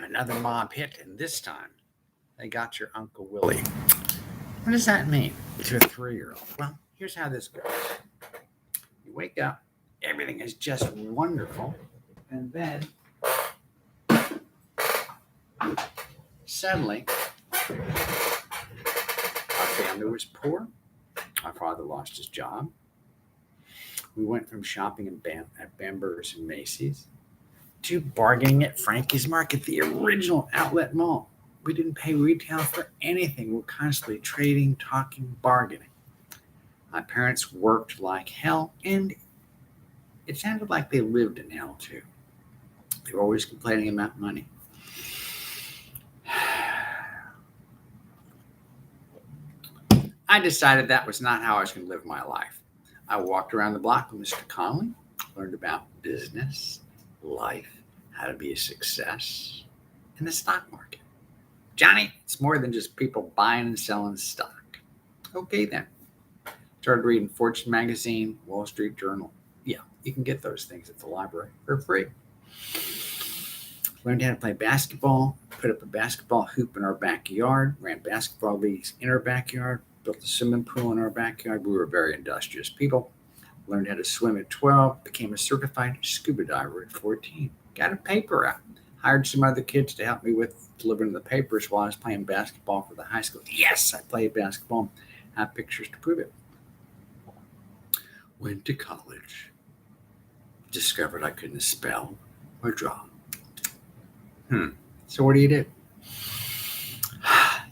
Another mob hit, and this time they got your Uncle Willie. What does that mean to a 3-year-old? Well, here's how this goes. You wake up, everything is just wonderful, and then suddenly our family was poor. My father lost his job. We went from shopping at Bamberger's and Macy's to bargaining at Frankie's Market, the original outlet mall. We didn't pay retail for anything. We're constantly trading, talking, bargaining. My parents worked like hell, and it sounded like they lived in hell too. They were always complaining about money. I decided that was not how I was going to live my life. I walked around the block with Mr. Conley, learned about business, life, how to be a success in the stock market. Johnny, it's more than just people buying and selling stock. Okay, then. Started reading Fortune magazine, Wall Street Journal. Yeah, you can get those things at the library for free. Learned how to play basketball, put up a basketball hoop in our backyard, ran basketball leagues in our backyard, built a swimming pool in our backyard. We were very industrious people. Learned how to swim at 12, became a certified scuba diver at 14. Got a paper out. Hired some other kids to help me with delivering the papers while I was playing basketball for the high school. Yes, I played basketball. I have pictures to prove it. Went to college. Discovered I couldn't spell or draw. So what do?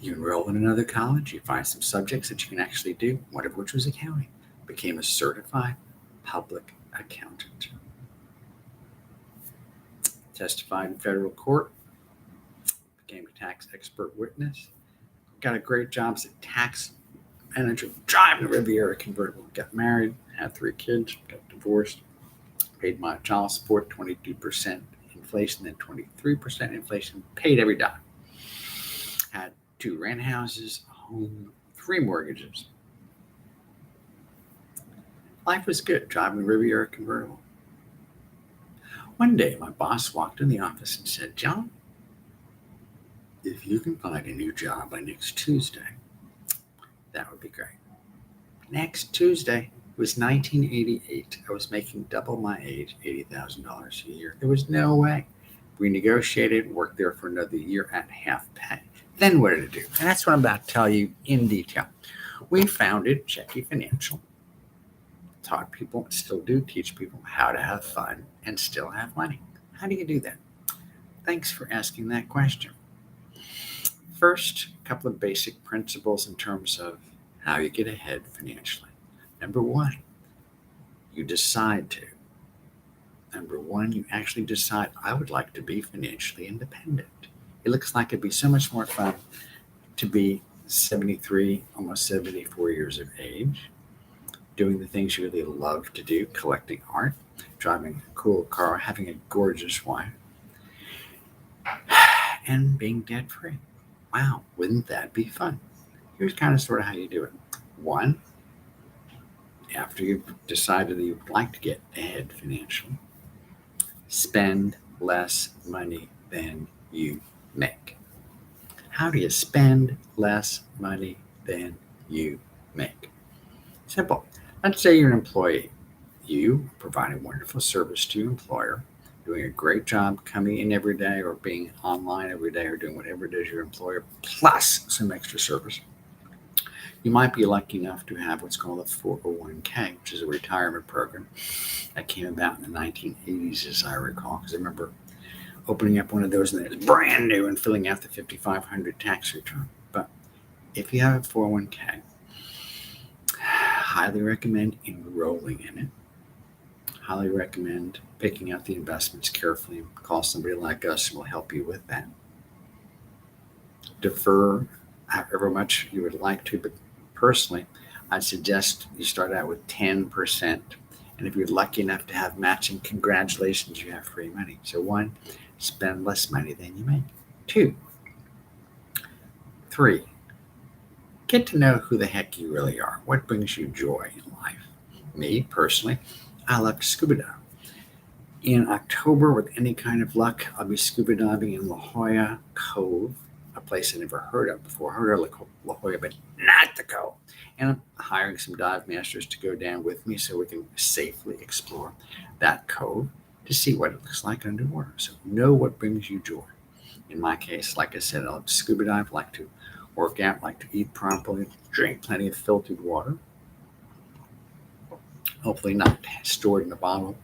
You enroll in another college. You find some subjects that you can actually do, one of which was accounting. Became a certified public accountant. Testified in federal court. Became a tax expert witness. Got a great job as a tax manager, driving a Riviera convertible. Got married, had 3 kids, got divorced. Paid my child support 22% inflation, then 23% inflation. Paid every dime. Had 2 rent houses, a home, 3 mortgages. Life was good, driving a Riviera convertible. One day, my boss walked in the office and said, "John, if you can find a new job by next Tuesday, that would be great." Next Tuesday was 1988. I was making double my age, $80,000 a year. There was no way. We negotiated, worked there for another year at half pay. Then what did it do? And that's what I'm about to tell you in detail. We founded Checky Financial. Taught people, still do teach people how to have fun and still have money. How do you do that? Thanks for asking that question. First, a couple of basic principles in terms of how you get ahead financially. Number 1, you decide to. Number 1, you actually decide, I would like to be financially independent. It looks like it'd be so much more fun to be 73, almost 74 years of age, doing the things you really love to do, collecting art, driving a cool car, having a gorgeous wife, and being debt-free. Wow, wouldn't that be fun? Here's kind of sort of how you do it. 1, after you've decided that you would like to get ahead financially, spend less money than you make. How do you spend less money than you make? Simple. Let's say you're an employee. You provide a wonderful service to your employer, doing a great job coming in every day or being online every day or doing whatever it is your employer, plus some extra service. You might be lucky enough to have what's called a 401k, which is a retirement program that came about in the 1980s, as I recall, because I remember opening up one of those and it was brand new and filling out the 5500 tax return. But if you have a 401k, highly recommend enrolling in it. Highly recommend picking out the investments carefully. Call somebody like us who will help you with that. Defer however much you would like to, but personally, I'd suggest you start out with 10%. And if you're lucky enough to have matching, congratulations, you have free money. So 1, spend less money than you make. 2, 3, get to know who the heck you really are. What brings you joy in life? Me, personally, I love to scuba dive. In October, with any kind of luck, I'll be scuba diving in La Jolla Cove, a place I never heard of before. I heard of La Jolla, but not the Cove. And I'm hiring some dive masters to go down with me so we can safely explore that cove to see what it looks like underwater. So know what brings you joy. In my case, like I said, I like to scuba dive, like to work out, like to eat properly, drink plenty of filtered water, hopefully not stored in a bottle.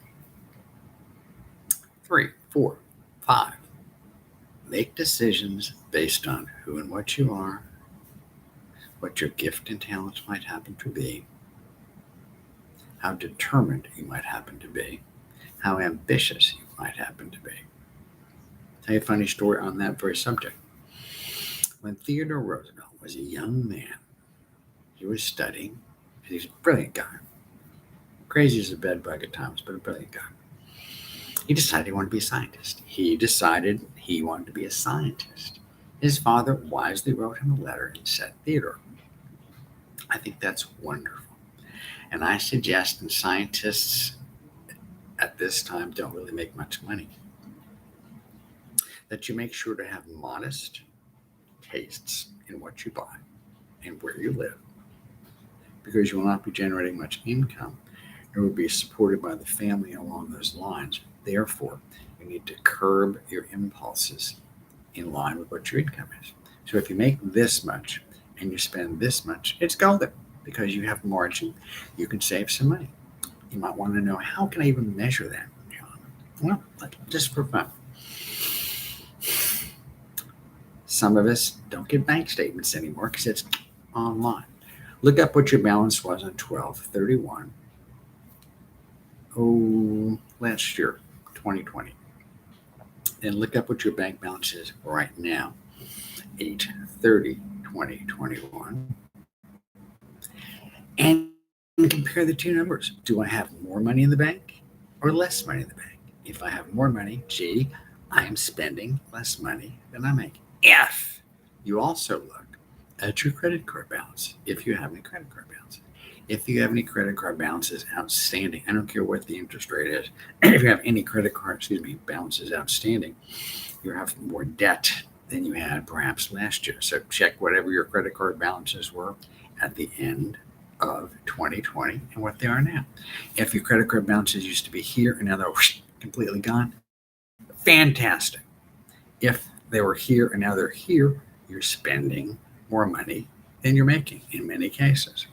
3, 4, 5. Make decisions based on who and what you are, what your gift and talents might happen to be, how determined you might happen to be, how ambitious you might happen to be. I'll tell you a funny story on that very subject. When Theodore Roosevelt was a young man, he was studying. He's a brilliant guy. Crazy as a bedbug at times, but a brilliant guy. He decided he wanted to be a scientist. He decided he wanted to be a scientist. His father wisely wrote him a letter and said, Theodore, I think that's wonderful. And I suggest that scientists at this time don't really make much money, that you make sure to have modest tastes in what you buy and where you live, because you will not be generating much income, nor will be supported by the family along those lines. Therefore, you need to curb your impulses in line with what your income is. So if you make this much and you spend this much, it's golden because you have margin. You can save some money. You might want to know, how can I even measure that, John? Well, just for fun. Some of us don't get bank statements anymore because it's online. Look up what your balance was on 12/31. Last year, 2020. Then look up what your bank balance is right now, 8/30/2021, and compare the two numbers. Do I have more money in the bank or less money in the bank? If I have more money, I am spending less money than I make. If you also look at your credit card balance, if you have any credit card balance. If you have any credit card balances outstanding, I don't care what the interest rate is. If you have any credit card, balances outstanding, you have more debt than you had perhaps last year. So check whatever your credit card balances were at the end of 2020 and what they are now. If your credit card balances used to be here and now they're completely gone, fantastic. If they were here and now they're here, you're spending more money than you're making in many cases.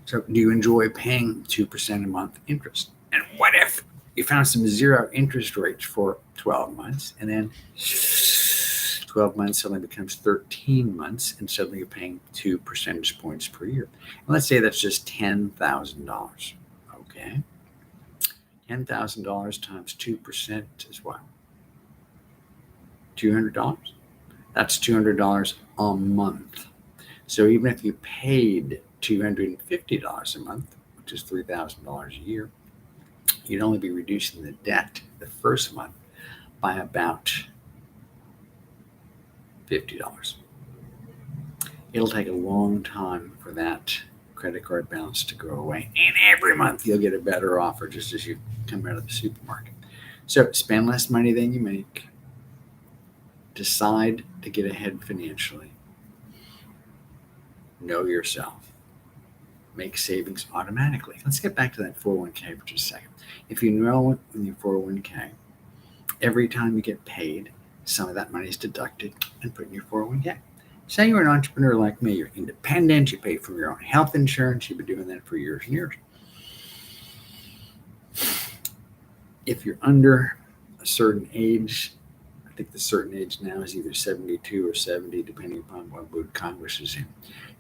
So do you enjoy paying 2% a month interest? And what if you found some zero interest rates for 12 months and then 12 months suddenly becomes 13 months and suddenly you're paying 2 percentage points per year? And let's say that's just $10,000. Okay. $10,000 times 2% is what? $200. That's $200 a month. So even if you paid $250 a month, which is $3,000 a year, you'd only be reducing the debt the first month by about $50. It'll take a long time for that credit card balance to go away. And every month you'll get a better offer just as you come out of the supermarket. So spend less money than you make. Decide to get ahead financially. Know yourself. Make savings automatically. Let's get back to that 401k for just a second. If you know in your 401k, every time you get paid, some of that money is deducted and put in your 401k. Say you're an entrepreneur like me, you're independent, you pay for your own health insurance, you've been doing that for years and years. If you're under a certain age, I think the certain age now is either 72 or 70, depending upon what mood Congress is in,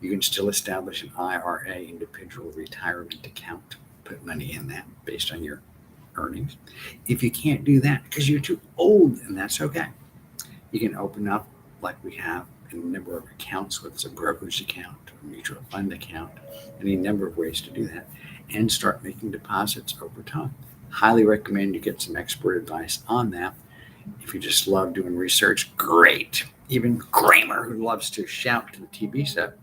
you can still establish an IRA, individual retirement account, put money in that based on your earnings. If you can't do that because you're too old, and that's okay, you can open up, like we have, a number of accounts, whether it's a brokerage account, a mutual fund account, any number of ways to do that, and start making deposits over time. Highly recommend you get some expert advice on that. If you just love doing research, great. Even Kramer, who loves to shout to the TV set,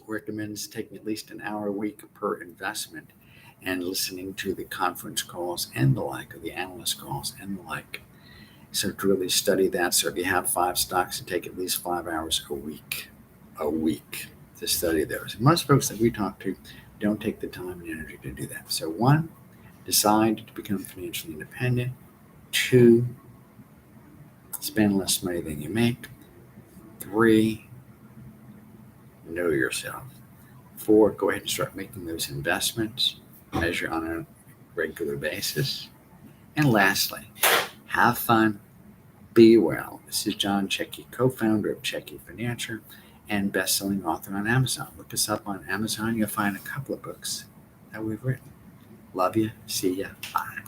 recommends taking at least an hour a week per investment and listening to the conference calls and the like, or the analyst calls and the like. So to really study that. So if you have 5 stocks, to take at least 5 hours a week to study those. And most folks that we talk to don't take the time and energy to do that. So 1, decide to become financially independent. 2, spend less money than you make. 3, know yourself. 4, go ahead and start making those investments, measure on a regular basis. And lastly, have fun, be well. This is John Checky, co-founder of Checky Financial and best-selling author on Amazon. Look us up on Amazon. You'll find a couple of books that we've written. Love you. See ya. Bye.